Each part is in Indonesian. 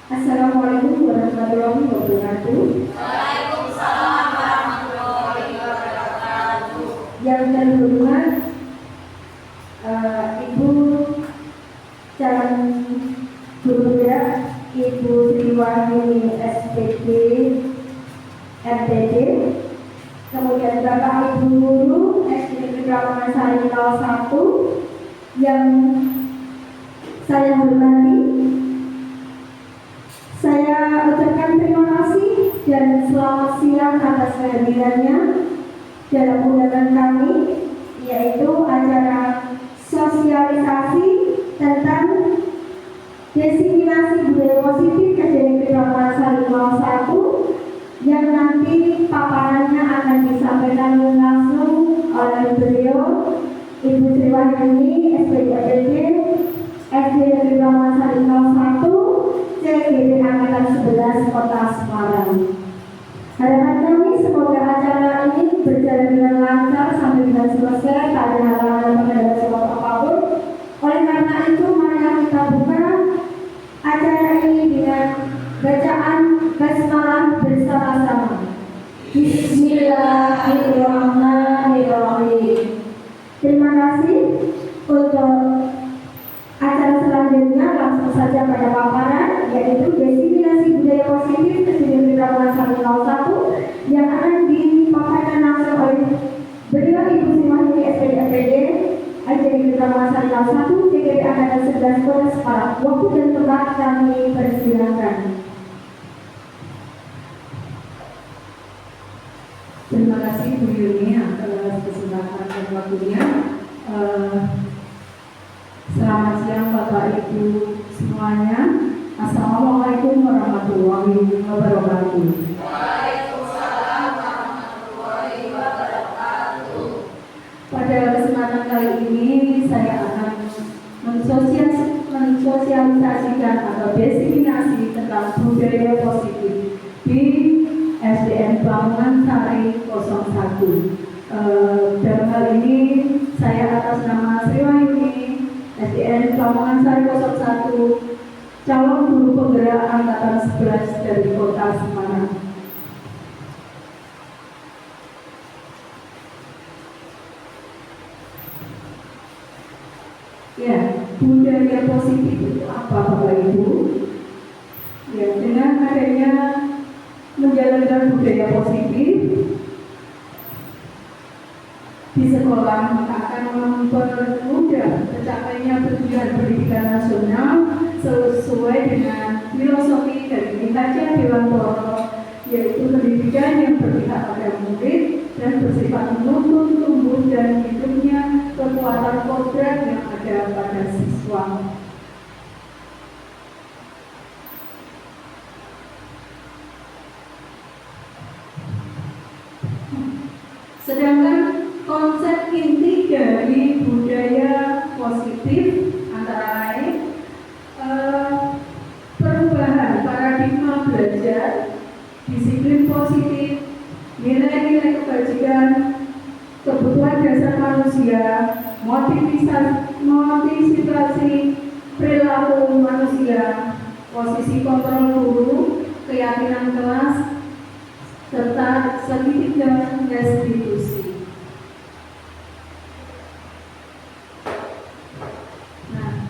Assalamualaikum warahmatullahi wabarakatuh. Waalaikumsalam warahmatullahi wabarakatuh. Yang terhormat Ibu calon guru gerak Ibu Sri Wahyuni SPG MPD, kemudian Bapak Ibu Guru SD Negeri Lamongan Sari 01 yang saya hormati. Saya ucapkan terima kasih dan selamat siang atas kehadirannya dalam undangan kami, yaitu acara sosialisasi tentang diseminasi budaya positif SD Negeri Lamongan Sari 01 yang nanti paparannya akan disampaikan langsung oleh beliau Ibu Sri Wahyuni SPG SD Negeri Lamongan Sari 01 CGD Angkatan 11 Kota Semarang. Harapan kami semoga acara ini berjalan dengan lancar sampai dengan selesai, tak ada halangan dan kendala sebab apapun. Oleh karena itu, mari kita buka acara ini dengan bacaan basmalah bersama-sama. Bismillahirrahmanirrahim. Terima kasih. Untuk acara selanjutnya langsung saja pada paparan, yaitu diseminasi budaya positif SD Negeri Lamongan Sari 01 yang akan dipaparkan langsung oleh beliau Ibu Sri Wahyuni SPG MPD SD Negeri Lamongan Sari 01 CGD Angkatan 11 Kota Semarang. Waktu dan tempat kami persilakan. Terima kasih Bu Yuni atas kesempatan dan waktunya. Selamat siang Bapak Ibu semuanya. Assalamualaikum warahmatullahi wabarakatuh. Waalaikumsalam warahmatullahi wabarakatuh. Pada kesempatan kali ini saya akan mensosialisasikan atau diseminasi tentang budaya positif di SDN Lamongan Sari 01. Dalam hal ini saya atas nama Sri Wahyuni SDN Lamongan Sari 01 calon guru penggerak angkatan 11 dari Kota Semarang. Ya, budaya positif itu apa Bapak Ibu? Ya, dengan adanya menjalankan budaya positif di sekolah maka akan mempermudah tercapainya tujuan pendidikan nasional sesuai dengan filosofi dari Ki Dewantara, yaitu pendidikan yang berpihak pada murid dan bersifat menuntun tumbuh dan hidupnya kekuatan kodrat yang ada pada siswa. Sedangkan konsep inti dari budaya positif antara lain perubahan paradigma belajar, disiplin positif, nilai-nilai kebajikan, kebutuhan dasar manusia, motivasi perilaku manusia, posisi kontrol guru, keyakinan kelas, serta segitiga restitusi. Nah,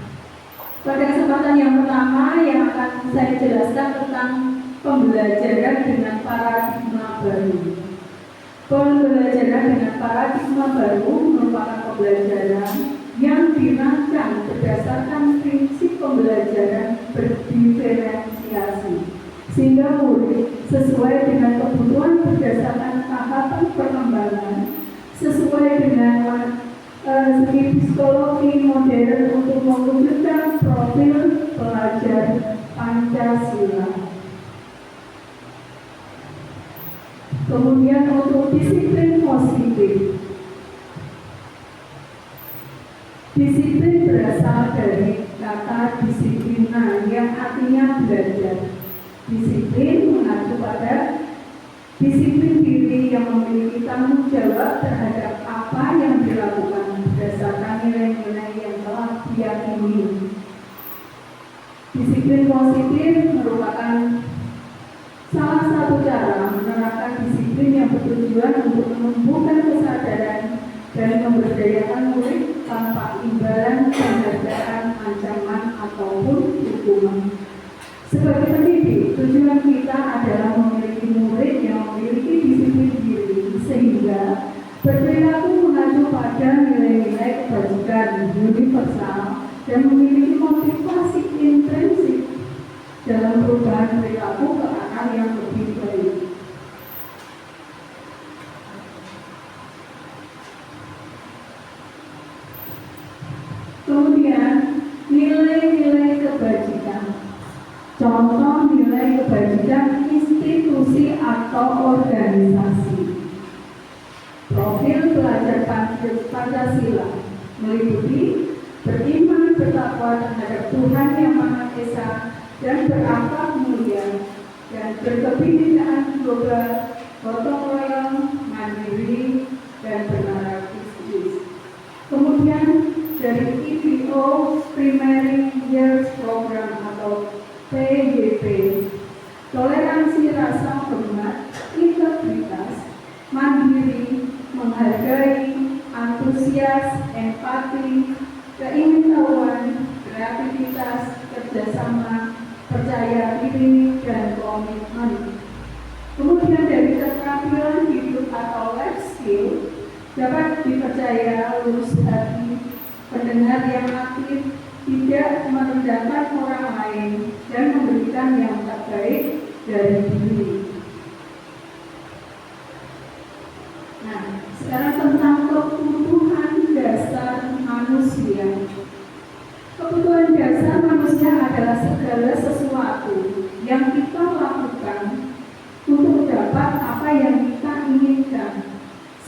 pada kesempatan yang pertama yang akan saya jelaskan tentang pembelajaran dengan paradigma baru. Pembelajaran dengan paradigma baru merupakan pembelajaran yang dirancang berdasarkan prinsip pembelajaran berdiferensiasi, sehingga murid sesuai dengan kebutuhan berdasarkan tahapan perkembangan, sesuai dengan segi psikologi modern untuk mewujudkan profil pelajar Pancasila. Kemudian untuk disiplin positif. Disiplin berasal dari kata disiplina yang artinya belajar. Disiplin mengacu pada disiplin diri yang memiliki tanggung jawab terhadap apa yang dilakukan berdasarkan nilai-nilai yang telah diyakini. Disiplin Disiplin positif merupakan salah satu cara menerapkan disiplin yang bertujuan untuk menumbuhkan kesadaran dan memberdayakan murid tanpa imbalan penghargaan, ancaman, ataupun hukuman. Sebagai pendidik, tujuan kita adalah memiliki murid yang memiliki disiplin diri sehingga berperilaku mengacu pada nilai-nilai kebajikan universal dan memiliki motivasi intrinsik dalam perubahan perilaku ke arah yang lebih baik. Kemudian, nilai-nilai kebajikan. Contoh nilai kebajikan institusi atau organisasi. Profil pelajar Pancasila meliputi beriman bertakwa terhadap Tuhan Yang Maha Esa dan berakhlak mulia dan berkebinekaan global, gotong royong, mandiri, dan bernarasistis. Kemudian dari IPO Primary Years Program atau PYP, toleransi rasa hormat, integritas, mandiri, menghargai, antusias, empati, keingintahuan, kreativitas, kerjasama, percaya diri, dan komitmen. Kemudian dari keterampilan hidup atau life skill dapat dipercaya lurus hati, pendengar yang aktif, tidak merendahkan orang lain, dan memberikan yang terbaik dari diri. Nah, sekarang tentang kebutuhan dasar manusia. Kebutuhan dasar manusia adalah segala sesuatu yang kita lakukan untuk dapat apa yang kita inginkan.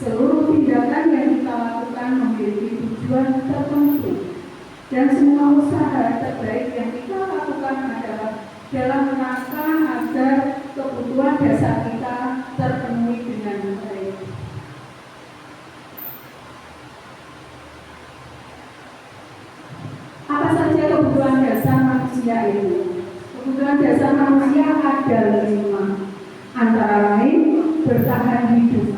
Seluruh tindakan yang kita lakukan memiliki tujuan tertentu, dan semua usaha terbaik yang kita lakukan adalah dalam rangka agar kebutuhan dasar kita terpenuhi dengan baik. Apa saja kebutuhan dasar manusia itu? Kebutuhan dasar manusia ada 5, antara lain bertahan hidup.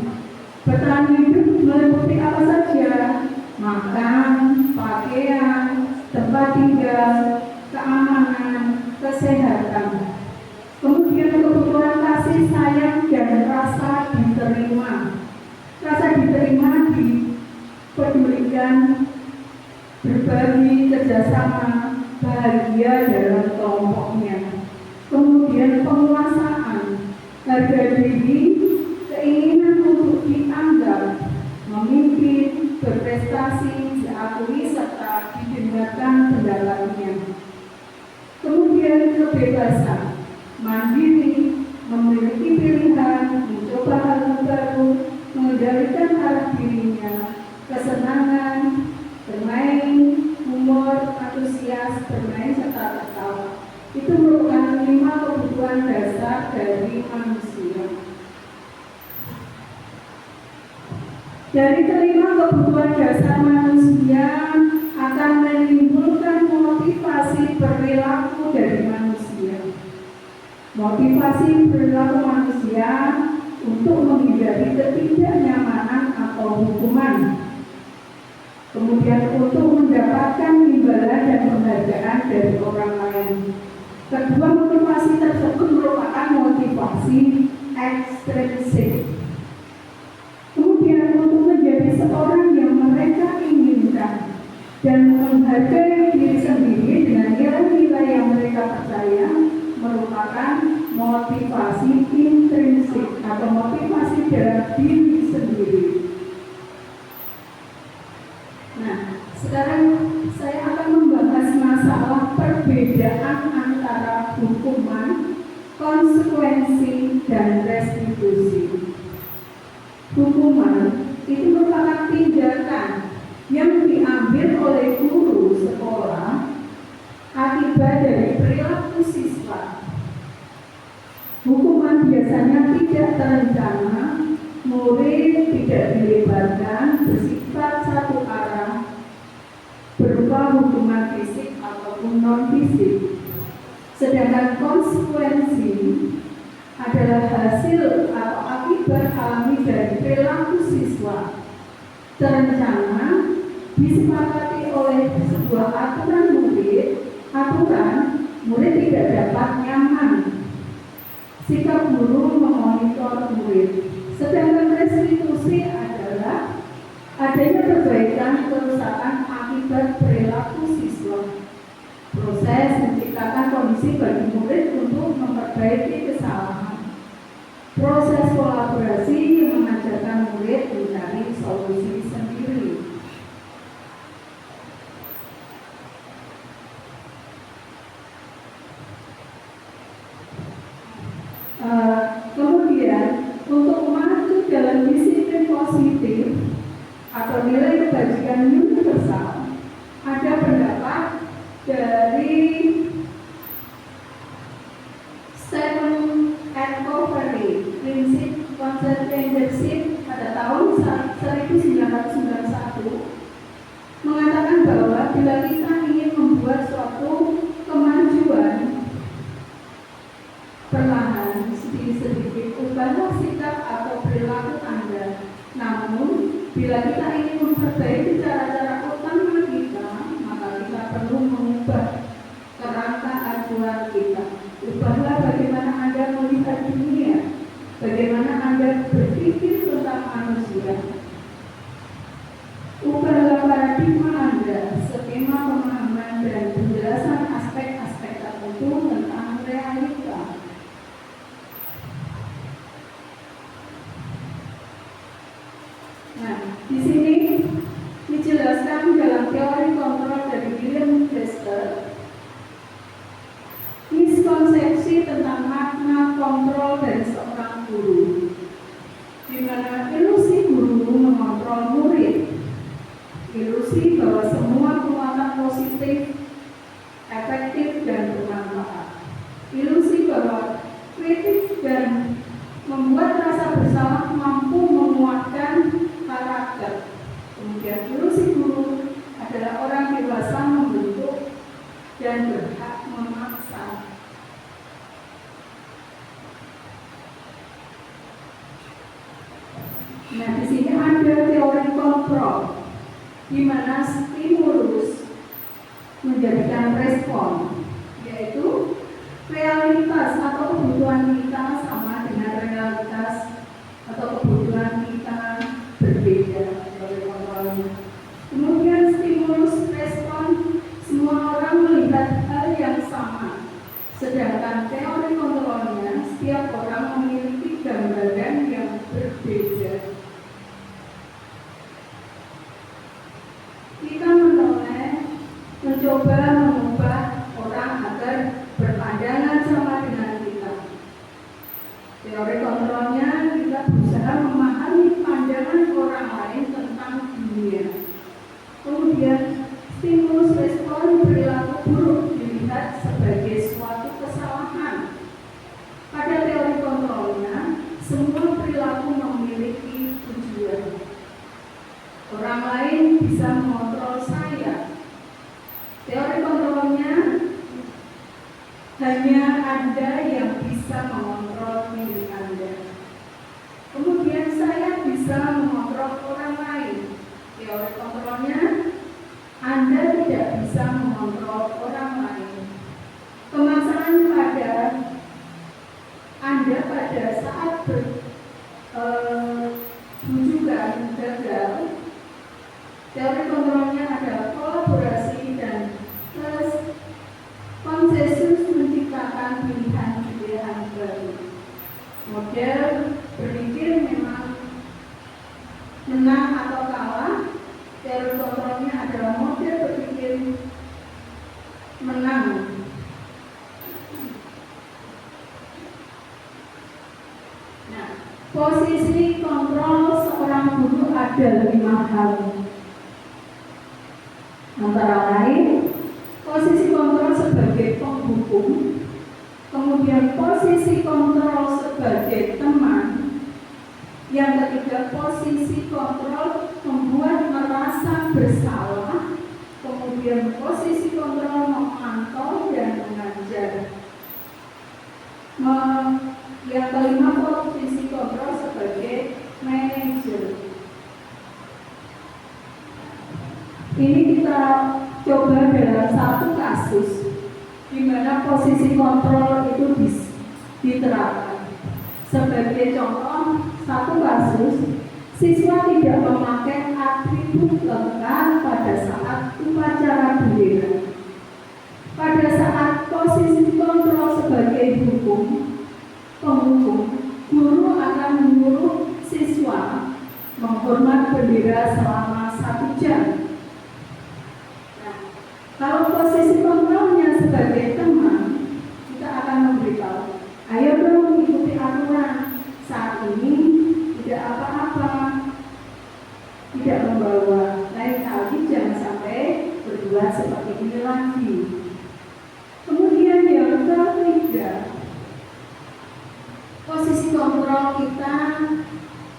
Bertahan hidup meliputi apa saja? Makan, pakaian, tempat tinggal, keamanan, kesehatan. Kemudian kebutuhan kasih sayang dan rasa diterima. Rasa diterima dipedulikan, berbagi, kerjasama, bahagia dalam kelompoknya. Kemudian penguasaan, harga diri, keinginan untuk dianggap, memimpin, berprestasi, diakui, serta didengarkan pendapatnya. Kemudian kebebasan, mandiri, memiliki pilihan, mencoba hal baru, mengendalikan arah dirinya, kesenangan, bermain, humor, antusias, bermain, serta tertawa. Itu merupakan 5 kebutuhan dasar dari manusia. Dari kelima kebutuhan dasar manusia akan menimbulkan motivasi perilaku dari manusia. Motivasi perilaku manusia untuk menghindari ketidaknyamanan atau hukuman. Kemudian untuk mendapatkan imbalan dan penghargaan dari orang lain. Kedua motivasi tersebut merupakan motivasi ekstrinsik. Kemudian untuk menjadi seorang yang mereka inginkan dan menghargai diri sendiri dengan nilai-nilai yang mereka percaya merupakan motivasi intrinsik atau motivasi dalam diri sendiri. Nah, sekarang saya akan membahas masalah perbedaan antara hukuman, konsekuensi, dan restitusi. Hukuman itu merupakan tindakan yang diambil oleh guru sekolah akibat dari perilaku siswa. Hukuman biasanya tidak terencana, murid tidak dilebarkan, bersifat satu arah, berupa hukuman fisik ataupun non fisik. Sedangkan konsekuensi adalah hasil atau akibat alami dari perilaku siswa terencana disepakati oleh sebuah aturan murid tidak dapat nyaman. Sikap guru memonitor murid. Sedangkan restitusi adalah adanya perbaikan kerusakan akibat perilaku siswa. Proses menciptakan kondisi bagi murid untuk memperbaiki kesalahan. Proses kolaborasi yang mengajarkan murid mencari solusi sendiri. Kemudian untuk masuk dalam disiplin positif atau nilai kebajikan universal, ada pendapat dari Stephen and Covey, prinsip konsep leadership pada tahun 1991 mengatakan bahwa bila kita ingin membuat suatu kemajuan perlahan, sedikit-sedikit ubahlah sikap atau perilaku Anda. Namun, bila kita ingin memperbaiki cara-cara utama kita, maka kita perlu mengubah kerangka acuan kita. Ubahlah bagaimana Anda melihat dunia, bagaimana Anda berpikir tentang manusia. Ubahlah paradigma Anda, skema pemahaman dan penjelasan aspek-aspek tertentu tentang realita. Nah, di sini dijelaskan dalam teori kontrol dari William Chester, miskonsepsi tentang makna kontrol dari seorang guru, di mana ilusi guru mengontrol murid, ilusi bahwa semua kekuatan positif, efektif dan bermanfaat, ilusi bahwa kritik dan membuat rasa bersalah mampu menguatkan karakter. Kemudian ilusi guru adalah orang dewasa membentuk dan berhak memaksa. Nah, di sini ada teori kontrol, di mana stimulus menjadikan respon, yaitu realitas atau kebutuhan kita sama dengan realitas atau kebutuhan kita berbeda dari kontrolnya. Kemudian stimulus respon, semua orang melihat hal yang sama. Sedangkan teori kontrolnya, setiap orang memiliki gambaran yang berbeda. Kita mencoba mengubah orang agar berpandangan sama dengan kita. Teori kontrolnya, kita berusaha memahami pandangan orang lain tentang dunia. Kemudian stimulus respon, perilaku buruk dilihat sebagai suatu kesalahan. Pada teori kontrolnya, semua perilaku memiliki tujuan. Orang lain bisa mengontrol saya. Teori kontrolnya, hanya Anda yang bisa mengontrol diri Anda. Kemudian saya bisa mengontrol orang lain. Teori kontrolnya, Anda tidak bisa mengontrol orang lain. Kemaksaan pada Anda pada saat berbujukan gagal. Teori kontrolnya adalah kolaborasi dan konsensus menciptakan pilihan-pilihan baru. Model berpikir memang menang atau kalah. Teori kontrolnya adalah model berpikir menang. Nah, posisi kontrol seorang guru ada 5 hal. Antara lain, posisi kontrol sebagai penghukum, kemudian posisi kontrol sebagai teman, yang ketiga posisi kontrol membuat merasa bersalah, kemudian posisi kontrol memantau dan mengajar, Ini kita coba dalam satu kasus di mana posisi kontrol itu diterapkan. Sebagai contoh, satu kasus, siswa tidak memakai atribut lengkap pada saat upacara bendera. Pada saat posisi kontrol sebagai penghukum, guru akan menyuruh siswa menghormat bendera selama 1 jam. Nah, kalau posisi kontrolnya sebagai teman, kita akan memberitahu, ayo dong ikuti aturan. Saat ini tidak apa-apa, tidak membawa. Lain kali jangan sampai berbuat seperti ini lagi. Kemudian yang ketiga, posisi kontrol kita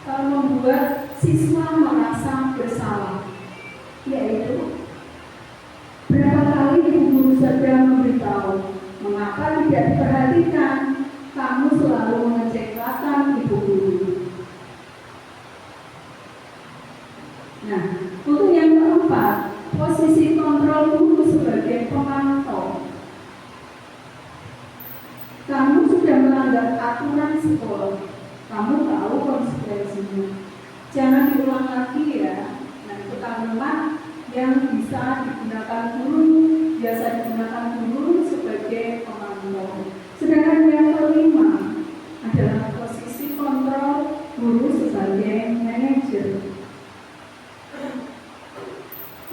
membuat siswa merasa bersalah, yaitu berapa kali ibu guru sedang memberitahu, mengapa tidak diperhatikan, kamu selalu mengecek latar ibu guru. Nah, untuk yang keempat, posisi kontrol guru sebagai pemantau. Kamu sudah melanggar aturan sekolah, kamu tahu konsekuensinya. Jangan diulang lagi ya. Nah, itu kalimat yang bisa digunakan guru, biasa digunakan guru sebagai pemantau. Sedangkan yang kelima adalah posisi kontrol guru sebagai manajer.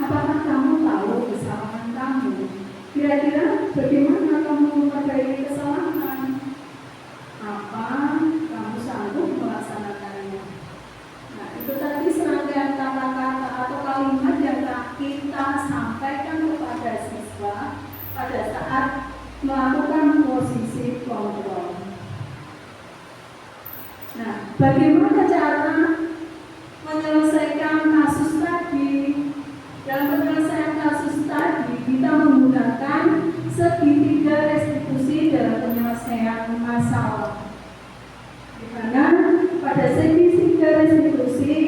Apakah kamu tahu kesalahan kamu? Kira-kira bagaimana kamu memperbaiki kesalahan? Apa kamu sanggup melaksanakannya? Nah, itu tadi serangkaian kata-kata atau kalimat yang kita sampaikan kepada siswa pada saat melakukan posisi kontrol. Nah, bagaimana cara menyelesaikan kasus tadi? Dalam penyelesaian kasus tadi, kita menggunakan segitiga restitusi dalam penyelesaian masalah. Di mana pada segitiga restitusi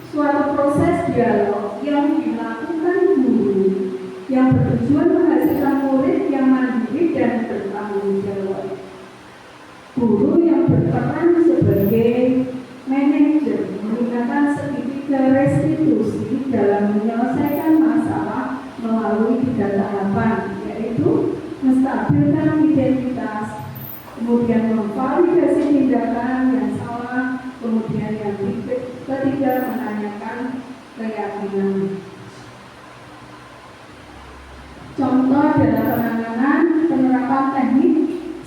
suatu proses dialog yang dilakukan guru yang bertujuan menghasilkan murid yang mandiri dan bertanggung jawab. Guru yang berperan sebagai manajer menggunakan segitiga restitusi dalam menyelesaikan masalah melalui 3 tahapan, yaitu menstabilkan identitas, kemudian memvalidasi tindakan yang salah, kemudian yang ketiga menanyakan keyakinan. Contoh dalam penanganan penerapan teknik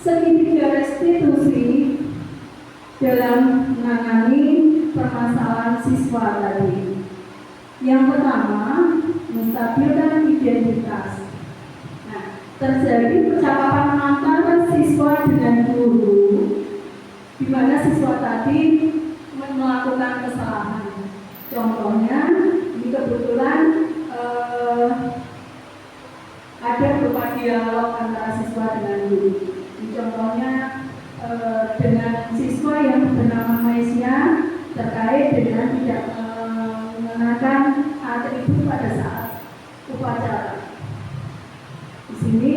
segitiga restitusi dalam menangani permasalahan siswa tadi. Yang pertama, menstabilkan identitas. Nah, terjadi percakapan antara siswa dengan guru, di mana siswa tadi melakukan kesalahan. Contohnya, ini kebetulan ada berupa dialog antara siswa dengan guru. Contohnya dengan siswa yang bernama Maisya terkait dengan tidak mengenakan atribut pada saat upacara. Di sini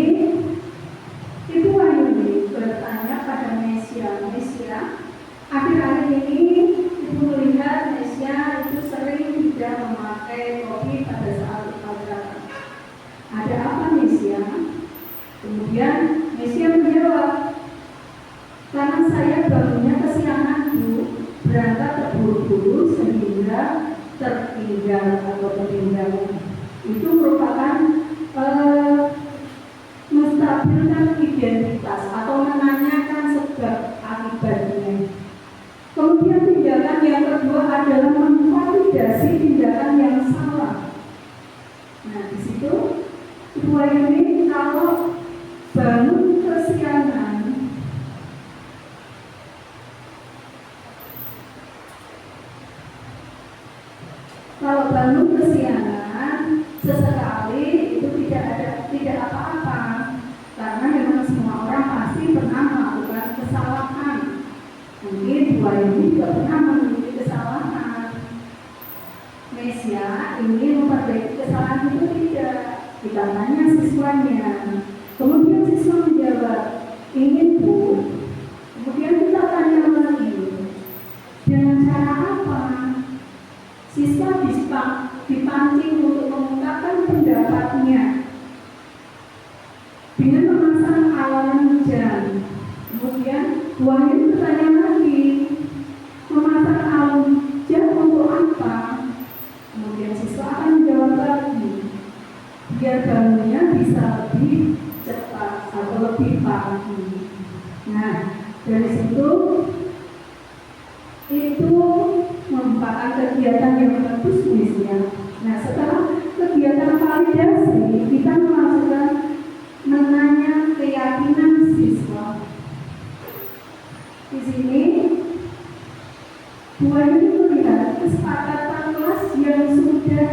Ibu Wahyuni bertanya pada Maisya, akhir-akhir ini Ibu melihat Maisya itu sering tidak memakai topi pada saat upacara. Ada apa Maisya? Kemudian Maisya menjawab, karena saya bangunnya kesiangan Bu, berangkat terburu-buru sehingga tertinggal atau tertinggal. Itu merupakan menstabilkan identitas atau menanyakan sebab akibatnya. Kemudian tindakan yang kedua adalah memvalidasi tindakan yang salah. Nah, di situ Ibu Wahyuni kalau bangun kesiangan, sesekali itu tidak apa-apa, karena memang semua orang pasti pernah melakukan kesalahan. Mungkin Bu Wahyuni juga pernah memiliki kesalahan. Maisya ingin memperbaiki kesalahan itu tidak. Kita tanya siswanya, kemudian siswa menjawab, ingin Bu. Kemudian kita tanya lagi, dengan cara apa? Siswa dipancing untuk mengungkapkan pendapatnya dengan memasang alarm jam. Kemudian buahnya bertanya lagi, memasang alarm jam untuk apa? Kemudian siswa akan menjawab lagi, biar bangunnya bisa lebih cepat atau lebih pagi. Nah, dari situ itu merupakan kegiatan yang bagus misalnya. Nah, setelah kegiatan validasi, kita memasukkan menanya keyakinan siswa. Di sini Bu ini melihat kesepakatan kelas yang sudah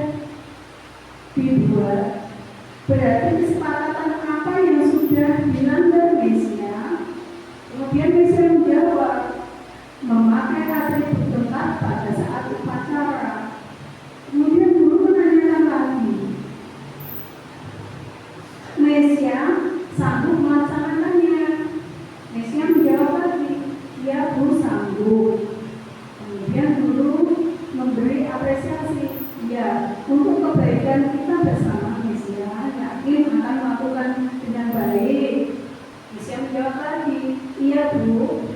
dibuat. Berarti kesepakatan apa yang sudah dilanggar Mesya? Kemudian Mesya menjawab, memakai atribut tempat pada saat upacara. Kemudian guru menanyakan lagi, Mesya sanggup melaksanakannya? Mesya menjawab lagi, ya Bu sanggup. Kemudian guru memberi apresiasi, ya untuk kebaikan kita bersama Mesya yakin akan melakukan dengan baik. Mesya menjawab lagi, iya Bu.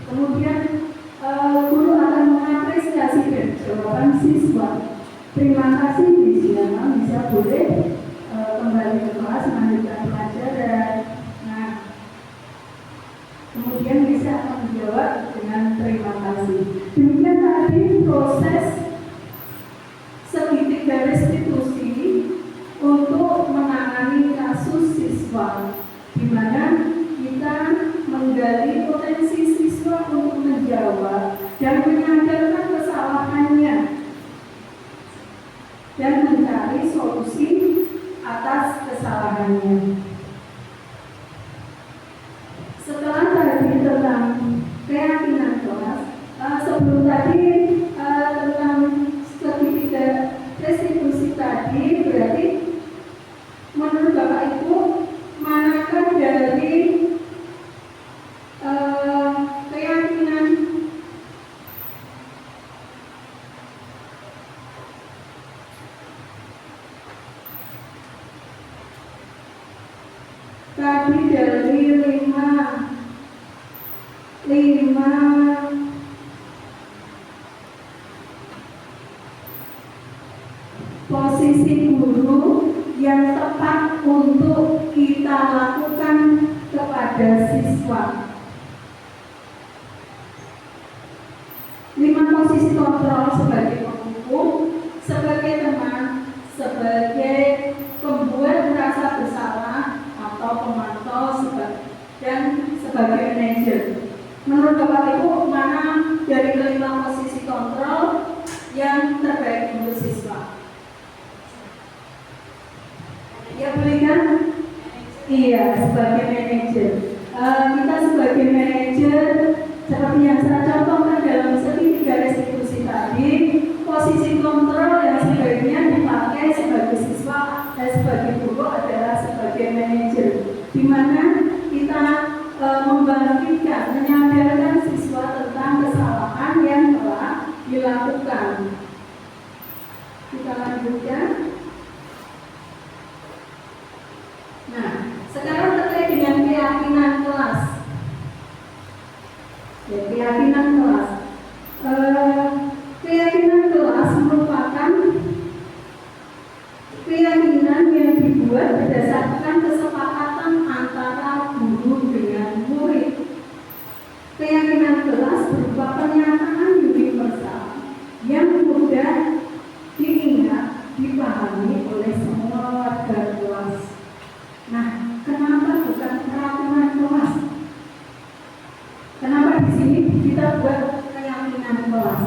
Kemudian guru akan mengapresiasi jawaban siswa. Terima kasih Mesya, bisa boleh kembali ke kelas melanjutkan pelajaran. Nah, kemudian Mesya akan menjawab dengan terima kasih. Demikian tadi proses segitiga restitusi untuk menangani kasus siswa, di mana kita menggali potensi siswa untuk menjawab dan menyadarkan kesalahannya dan mencari solusi atas kesalahannya. Setelah tadi tentang keyakinan kelas, sebelum tadi tentang segitiga restitusi tadi, berarti menurut Bapak Ibu manakah dari keyakinan tadi dari lima posisi guru yang tepat untuk kita lakukan kepada siswa. 5 posisi kontrol sebagai penghukum, sebagai teman, sebagai pembuat merasa bersalah atau pemantau dan sebagai manajer. Menurut Bapak Ibu, mana dari kelima posisi kontrol yang terbaik untuk siswa? Ya boleh kan? Iya, sebagai manajer. Kita sebagai manajer, seperti yang saya contohkan dalam segitiga restitusi tadi, posisi kontrol yang sebaiknya dipakai sebagai siswa dan sebagai guru adalah sebagai manajer, di mana kita membangkitkan, menyadarkan siswa tentang kesalahan yang telah dilakukan. Kita lanjutkan. Nah, sekarang terkait dengan keyakinan kelas. Ya, keyakinan kelas. Keyakinan kelas merupakan keyakinan yang dibuat berdasarkan kesepakatan antara guru dengan murid. Keyakinan kelas berupa pernyataan universal yang mudah diingat, dipahami oleh semua warga kelas. Nah, kenapa bukan peraturan kelas? Kenapa di sini kita buat keyakinan kelas?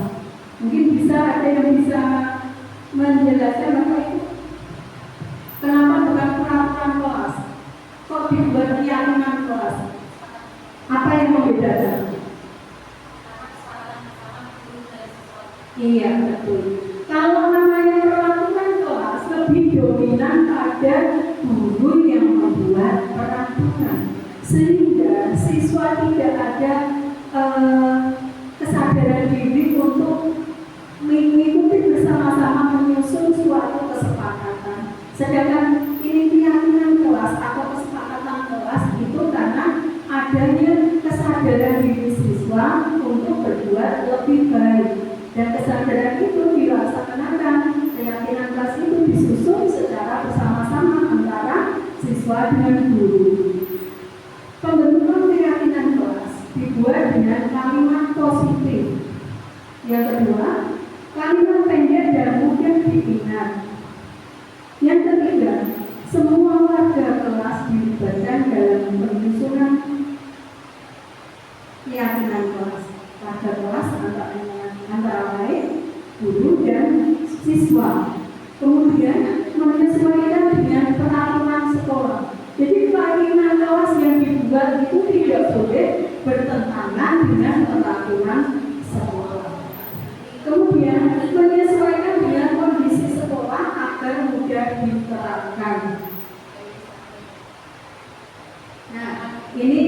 Mungkin bisa ada yang bisa menjelaskan Bapak Ibu. Kenapa bukan peraturan kelas? Kok dibuat keyakinan kelas? Apa yang membedakan? Iya, betul. Kalau namanya peraturan kelas, ada guru yang membuat peraturan sehingga siswa tidak ada kesadaran diri untuk mengikuti bersama-sama menyusun suatu kesepakatan. Sedangkan ini keyakinan kelas atau kesepakatan kelas itu karena adanya kesadaran diri siswa untuk berbuat lebih baik, dan kesadaran itu dilaksanakan, keyakinan kelas itu disusun secara bersama-sama antara siswa dengan guru. Pembentukan keyakinan kelas dibuat dengan kalimat positif. Yang kedua, kalimat pendek dan mudah diingat. Yang ketiga, semua warga kelas dilibatkan dalam penyusunan keyakinan kelas. Warga kelas antara lain guru dan siswa. Kemudian menyesuaikan dengan peraturan sekolah. Jadi keyakinan kelas yang dibuat itu tidak boleh bertentangan dengan peraturan sekolah. Kemudian menyesuaikan dengan kondisi sekolah agar mudah diterapkan. Nah, ini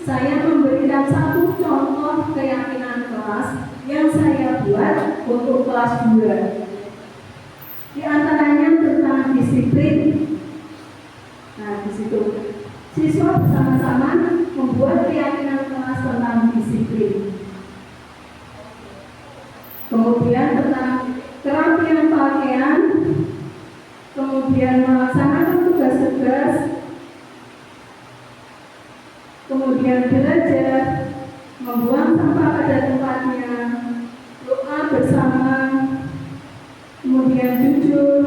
saya memberikan satu contoh keyakinan kelas yang saya buat untuk kelas 2. Di antaranya tentang disiplin. Nah, di situ siswa bersama-sama membuat keyakinan kelas tentang disiplin. Kemudian tentang kerapian pakaian, kemudian melaksanakan tugas-tugas, kemudian belajar, membuang sampah pada tempatnya, doa bersama, kemudian jujur,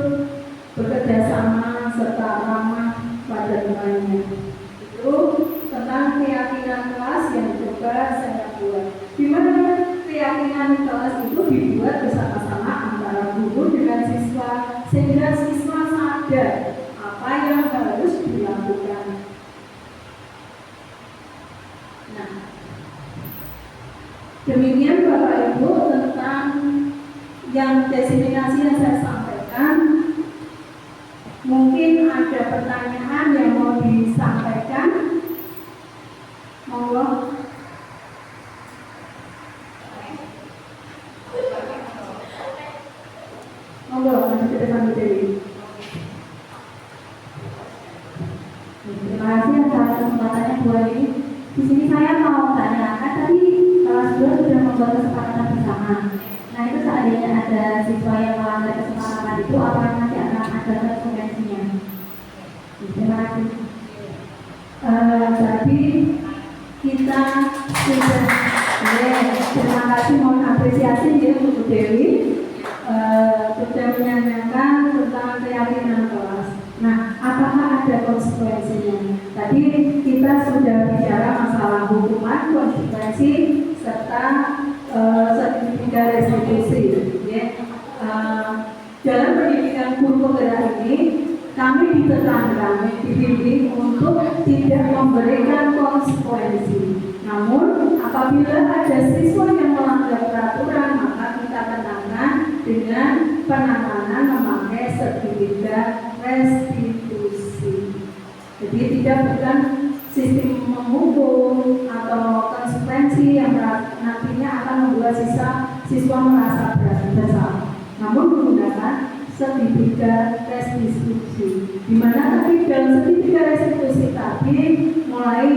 bekerja sama, serta ramah pada temannya. Itu tentang keyakinan kelas yang coba saya buat. Di mana keyakinan kelas itu dibuat bersama-sama antara guru dengan siswa, sehingga siswa sadar apa yang harus dilakukan. Nah, demikian Bapak Ibu tentang yang desiminasi yang saya sampaikan. Mungkin ada pertanyaan yang mau disampaikan. Monggo. Monggo, nanti ke depan Dewi. Terima kasih atas kesempatannya Bu Ani. Di sini saya mau tanyakan, tadi kelas 2 sudah membuat kesepakatan bersama. Nah, itu seandainya ada siswa yang melanggar kesepakatan itu, apakah nanti akan ada konsekuensinya? Terima kasih. Tadi kita sudah, terima kasih, mohon apresiasi ya Bu Dewi, sudah menanyakan tentang keyakinan kelas. Nah, apakah ada konsekuensinya? Tadi kita sudah bicara masalah hukuman, konsekuensi, serta sertifikat restitusi. Ya. Dalam pendidikan guru penggerak ini, kami ditekankan, dibimbing untuk tidak memberikan konsekuensi. Namun, apabila ada siswa yang melanggar peraturan, maka kita kenakan dengan penanganan memakai sertifikat restitusi. Jadi tidak bukan sistem menghukum atau konsekuensi yang nantinya akan membuat siswa merasa bersalah, namun menggunakan sertifikat restitusi. Di mana tadi dalam sertifikat restitusi tadi mulai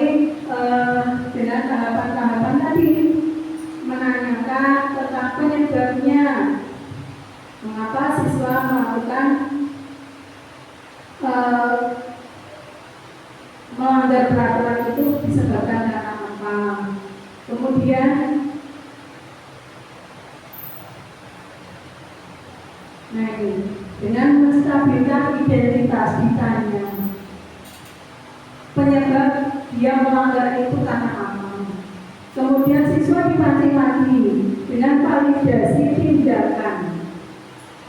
dengan tahapan-tahapan tadi menanyakan tentang penyebabnya, mengapa siswa melakukan melanggar peraturan itu disebabkan karena apa. Kemudian nah ini dengan menstabilkan identitas ditanya penyebab dia melanggar itu karena apa. Kemudian siswa dipancing lagi dengan validasi tindakan.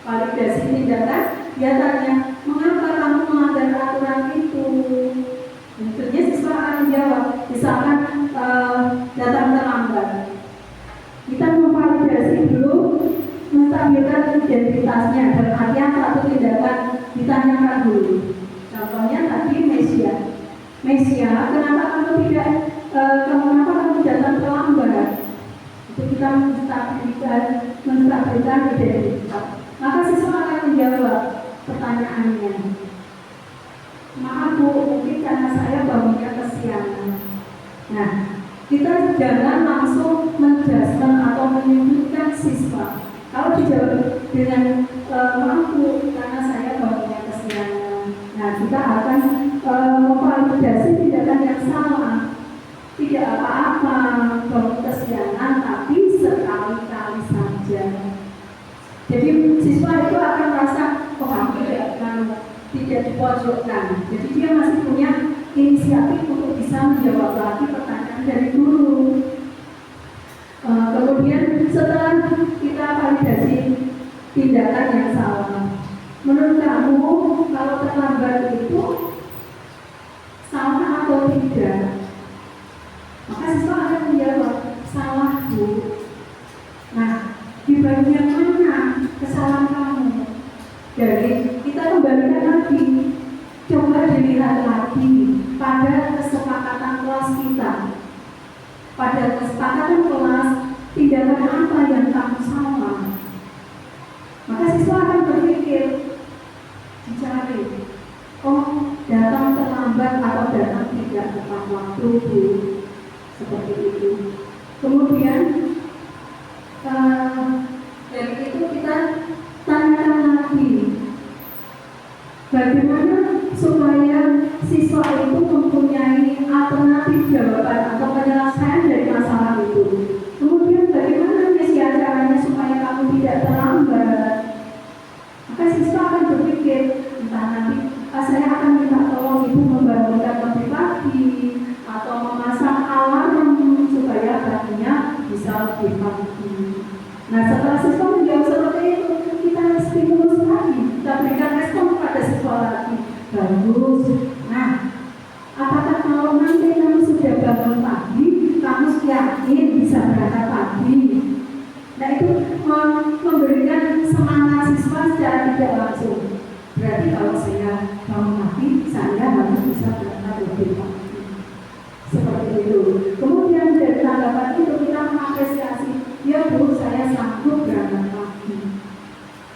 Validasi tindakan, dia tanya, mengapa kamu melanggar aturan itu? Tentunya siswa akan menjawab, misalkan datang terlambat. Kita memvalidasi dulu, menstabilkan identitasnya, dalam artian satu tindakan ditanyakan dulu. lagi Mesia. Mesia, kenapa kamu tidak datang terlambat? Itu kita menstabilkan identitas. Maka siswa akan menjawab pertanyaannya. Maaf Bu, mungkin karena saya bangunnya kesiangan. Nah, kita jangan langsung menjelaskan atau menyebutkan siswa. Kalau dijawab dengan maaf Bu, karena saya bangunnya kesiangan. Nah, kita akan memvalidasi tindakan yang salah. Tidak apa-apa bangun kesiangan, tapi sekali-kali saja. Jadi siswa itu akan merasa, oh aku tidak dipojokkan. Jadi dia masih punya inisiatif untuk bisa menjawab lagi pertanyaan dari guru. Kemudian setelah kita validasi tindakan yang salah, menurut kamu kalau terlambat itu salah atau tidak? Maka siswa akan menjawab, salah Bu. Nah, di bagian mana kesalahan kamu? Jadi kita kembalikan lagi, coba dilihat lagi pada kesepakatan kelas kita. Pada kesepakatan kelas, tindakan apa yang kamu salah? Maka siswa akan berpikir, dicari, oh datang terlambat atau datang tidak tepat waktu Bu. Seperti itu. Kemudian dari itu kita tanyakan lagi, bagaimana supaya siswa itu mempunyai alternatif jawaban atau penyelesaian dari masalah itu. Kemudian bagaimana caranya supaya kamu tidak terlambat. Maka siswa akan berpikir, entah nanti saya akan minta tolong ibu membangunkan lebih pagi atau memasang alarm supaya paginya bisa lebih pagi. Nah, setelah siswa menjawab seperti itu, kita stimulus lagi, kita berikan respon kepada siswa lagi. Bagus. Nah, apakah kalau nanti kamu sudah bangun pagi, kamu yakin bisa berangkat pagi? Nah, itu memberikan semangat siswa secara tidak langsung. Berarti kalau saya bangun pagi, saya harus bisa berangkat lebih pagi. Seperti itu. Kemudian dari tanggapan itu kita mengapresiasi, ya Bu, saya sanggup berangkat pagi.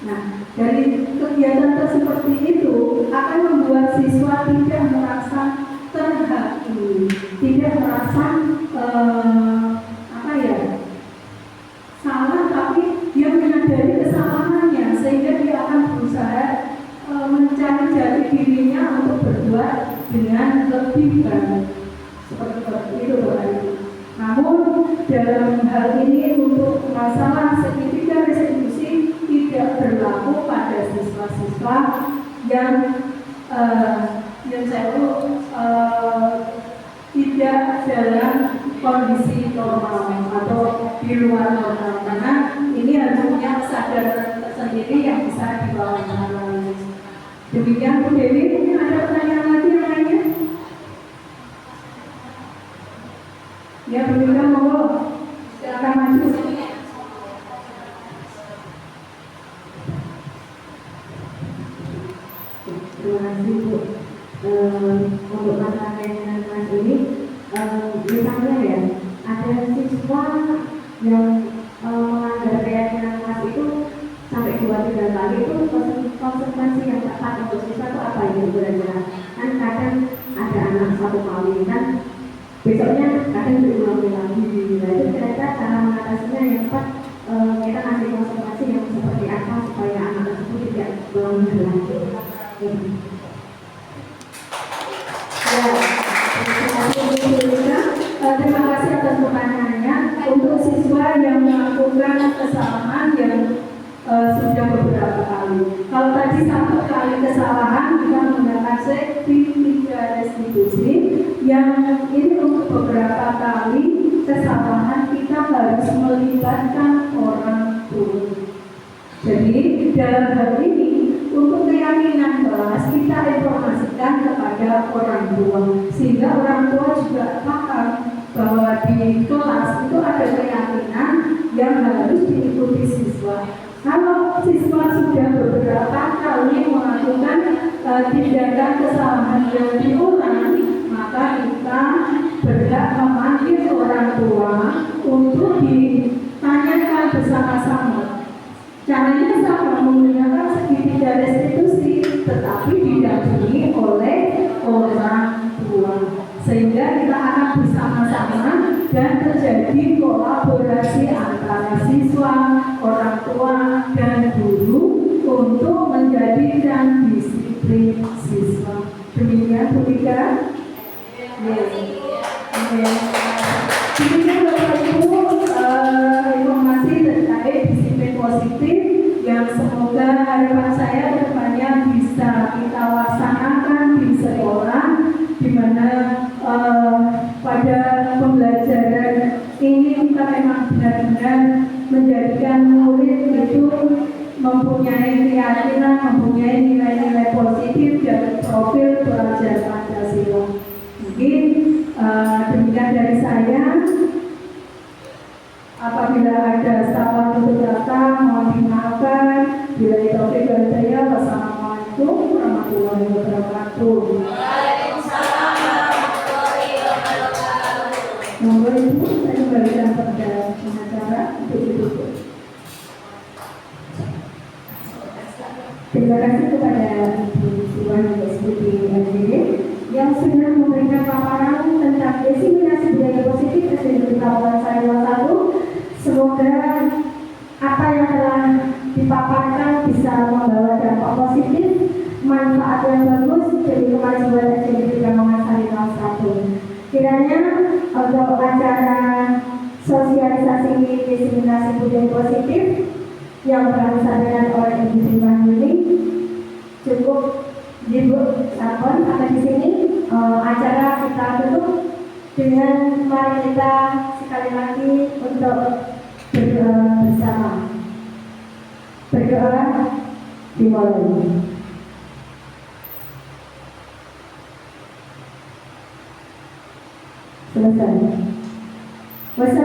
Nah, dari kegiatan seperti itu akan membuat siswa tidak merasa terhakimi, tidak merasa salah, tapi dia menyadari kesalahannya sehingga dia akan berusaha mencari jati dirinya untuk berbuat dengan lebih baik. Seperti itu Bapak Ibu. Namun dalam hal ini untuk masalah segitiga restitusi tidak berlaku pada siswa-siswa yang tidak dalam kondisi normal atau di luar normal, karena ini harus punya kesadaran tersendiri yang bisa diwawancarai. Demikian Bu Dewi, mungkin ada pertanyaan lagi yang lainnya? Ya, berikan monggo. Silakan maju. Terima kasih Bu. Untuk masalah dengan kelas ini, misalnya ya, ada siswa yang melanggar keyakinan kelas itu sampai 2-3 kali, itu konsekuensi yang tepat untuk siswa itu apa ya kira-kira? Kan kadang ada anak 1 kali kan, besoknya kadang berulang lagi. Nah, itu kira-kira cara mengatasinya yang tepat, kita kasih konsekuensi yang seperti apa supaya anak tersebut tidak melanggar lagi. Terima kasih atas pertanyaannya. Untuk siswa yang melakukan kesalahan yang sudah beberapa kali, kalau tadi 1 kali kesalahan kita menggunakan segitiga restitusi, yang ini untuk beberapa kali kesalahan kita harus melibatkan orang tua. Jadi dalam hal ini untuk keyakinan kelas kita informasikan kepada orang tua, sehingga orang tua juga paham bahwa di kelas itu ada keyakinan yang harus diikuti siswa. Kalau siswa sudah beberapa kali melakukan tindakan kesalahan yang diulang, maka kita berhak memanggil orang tua untuk ditanyakan bersama-sama. Caranya sama, menggunakan segitiga restitusi, tetapi didampingi oleh orang tua, sehingga kita akan bersama-sama dan terjadi kolaborasi antara siswa, orang tua, dan guru untuk menjadikan disiplin siswa. Demikian, Bu Tika. Demikian Bapak Ibu, informasi terkait disiplin positif yang semoga harapan saya kedepannya bisa kita laksanakan di sekolah, di mana pada pembelajaran ini kita memang benar-benar menjadikan murid itu mempunyai keyakinan, mempunyai nilai-nilai positif dan profil pelajar Pancasila. Mungkin demikian dari saya. Apabila ada salah tutur kata, mohon dimaafkan. Bila taufik wal hidayah, wassalamualaikum warahmatullahi wabarakatuh. Waalaikumsalam warahmatullahi wabarakatuh. Monggo Ibu, saya kembalikan pada pengacara untuk ditutup. Terima kasih kepada Ibu Tuan Deputi LGD yang sudah memberikan paparan tentang diseminasi budaya positif SDN Kabupaten Sariwa 1. Semoga apa yang telah dipaparkan bisa membawa dampak positif, manfaat yang bagus bagi kemajuan SDN Kabupaten Sariwa 1. Kiranya untuk acara sosialisasi diseminasi budaya positif yang telah disampaikan oleh Ibu Sri ini cukup. Ibu Sapon sampai di sini acara kita tutup dengan mari kita sekali lagi untuk berdoa bersama. Berdoa dimulai. Selesai. Wassalamualaikum